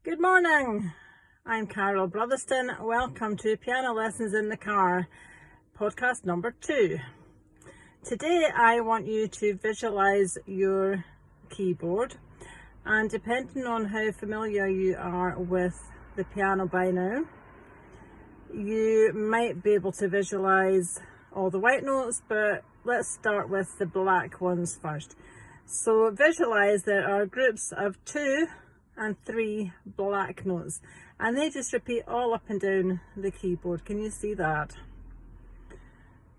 Good morning, I'm Carol Brotherston. Welcome to Piano Lessons in the Car, podcast number 2. Today I want you to visualise your keyboard, and depending on how familiar you are with the piano by now, you might be able to visualise all the white notes, but let's start with the black ones first. So visualise there are groups of 2 and 3 black notes, and they just repeat all up and down the keyboard. Can you see that?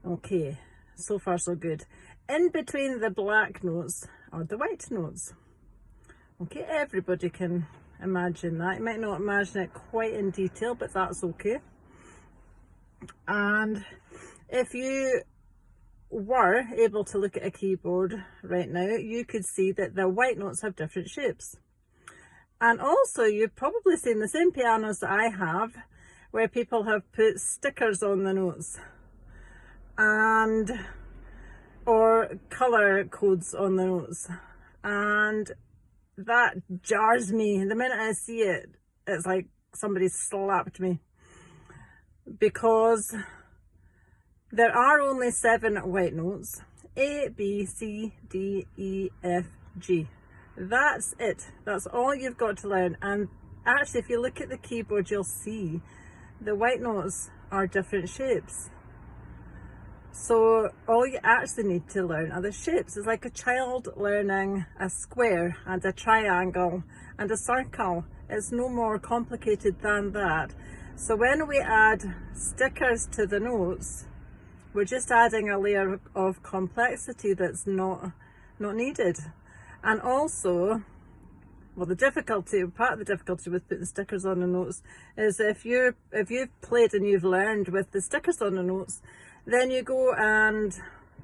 Okay, so far so good. In between the black notes are the white notes. Okay, everybody can imagine that. You might not imagine it quite in detail, but that's okay. And if you were able to look at a keyboard right now, you could see that the white notes have different shapes. And also, you've probably seen the same pianos that I have, where people have put stickers on the notes or colour codes on the notes, and that jars me. The minute I see it, it's like somebody slapped me, because there are only 7 white notes: A, B, C, D, E, F, G. That's it. That's all you've got to learn. And actually, if you look at the keyboard, you'll see the white notes are different shapes. So all you actually need to learn are the shapes. It's like a child learning a square and a triangle and a circle. It's no more complicated than that. So when we add stickers to the notes, we're just adding a layer of complexity that's not needed. And also, well, part of the difficulty with putting stickers on the notes is if you've played and you've learned with the stickers on the notes, then you go and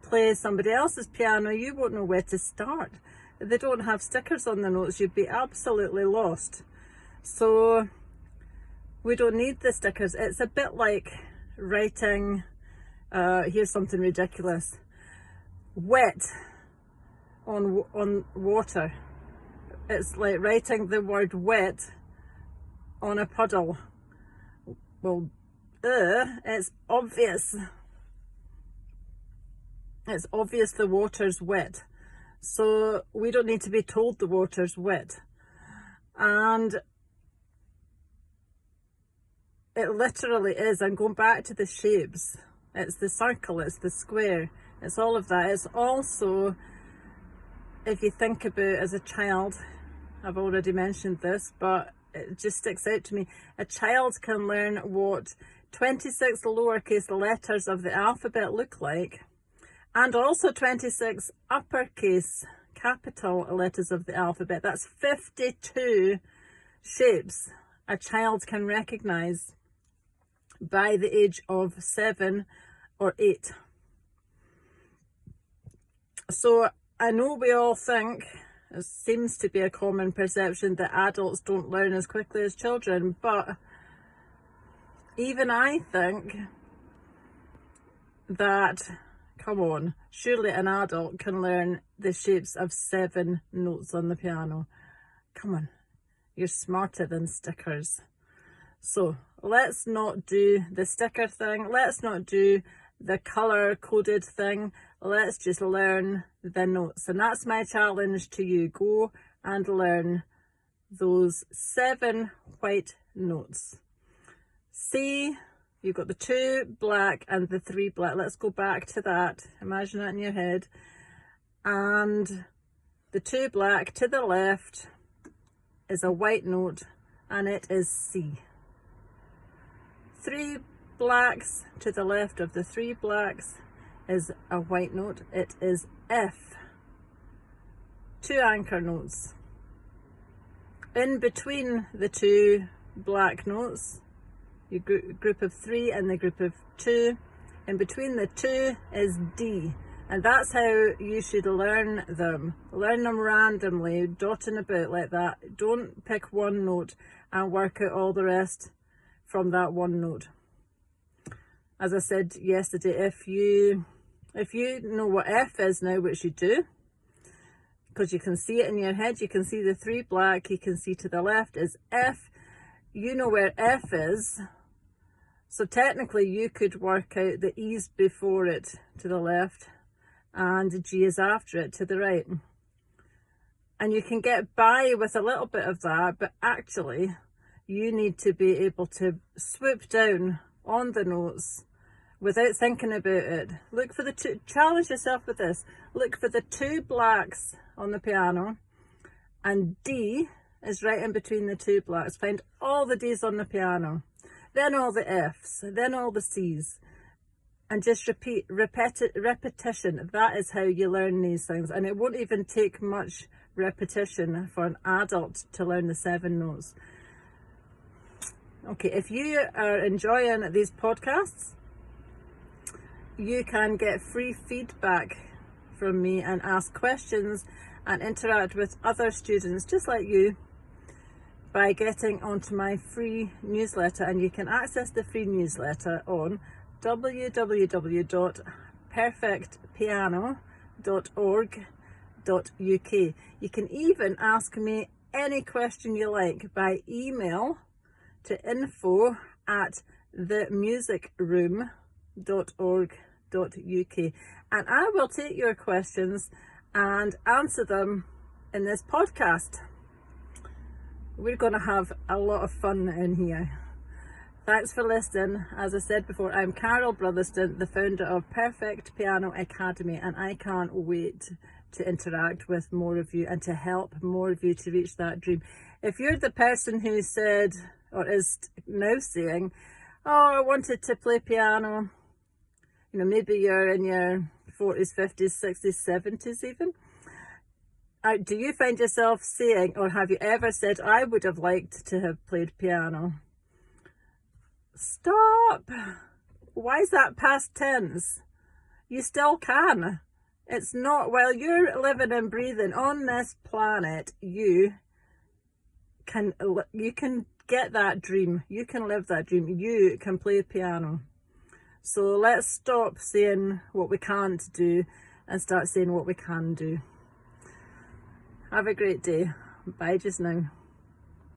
play somebody else's piano, you won't know where to start. If they don't have stickers on the notes, you'd be absolutely lost. So we don't need the stickers. It's a bit like writing, here's something ridiculous, wet on water. It's like writing the word wet on a puddle. Well, it's obvious. It's obvious the water's wet. So we don't need to be told the water's wet. And it literally is. I'm going back to the shapes. It's the circle, it's the square, it's all of that. It's also, if you think about as a child, I've already mentioned this, but it just sticks out to me. A child can learn what 26 lowercase letters of the alphabet look like, and also 26 uppercase capital letters of the alphabet. That's 52 shapes a child can recognize by the age of 7 or 8. So I know we all think, it seems to be a common perception, that adults don't learn as quickly as children, but even I think that, come on, surely an adult can learn the shapes of 7 notes on the piano. Come on, you're smarter than stickers. So let's not do the sticker thing, let's not do the colour coded thing, let's just learn the notes. And that's my challenge to you. Go and learn those 7 white notes. See, you've got the 2 black and the 3 black. Let's go back to that. Imagine that in your head. And the 2 black to the left is a white note, and it is C. 3 blacks to the left of the 3 blacks is a white note, it is F. 2 anchor notes. In between the 2 black notes, your group of 3 and the group of 2, in between the 2 is D. And that's how you should learn them. Learn them randomly, dotting about like that. Don't pick one note and work out all the rest from that one note. As I said yesterday, if you know what F is now, which you do, because you can see it in your head. You can see the 3 black, you can see to the left is F. You know where F is, so technically you could work out the E's before it to the left and G is after it to the right. And you can get by with a little bit of that, but actually you need to be able to swoop down on the notes without thinking about it. Look for the two, challenge yourself with this. Look for the 2 blacks on the piano, and D is right in between the 2 blacks. Find all the D's on the piano, then all the F's, then all the C's, and just repetition. That is how you learn these things, and it won't even take much repetition for an adult to learn the 7 notes. Okay, if you are enjoying these podcasts, you can get free feedback from me and ask questions and interact with other students just like you by getting onto my free newsletter. And you can access the free newsletter on www.perfectpiano.org.uk. You can even ask me any question you like by email to info@themusicroom.org.uk, and I will take your questions and answer them in this podcast. We're going to have a lot of fun in here. Thanks for listening. As I said before, I'm Carol Brotherston, the founder of Perfect Piano Academy, and I can't wait to interact with more of you and to help more of you to reach that dream. If you're the person who said, or is now saying, oh, I wanted to play piano, you know, maybe you're in your 40s, 50s, 60s, 70s even. Do you find yourself saying, or have you ever said, I would have liked to have played piano? Stop! Why is that past tense? You still can. It's not, while you're living and breathing on this planet, you can get that dream. You can live that dream. You can play piano. So let's stop saying what we can't do and start saying what we can do. Have a great day. Bye just now.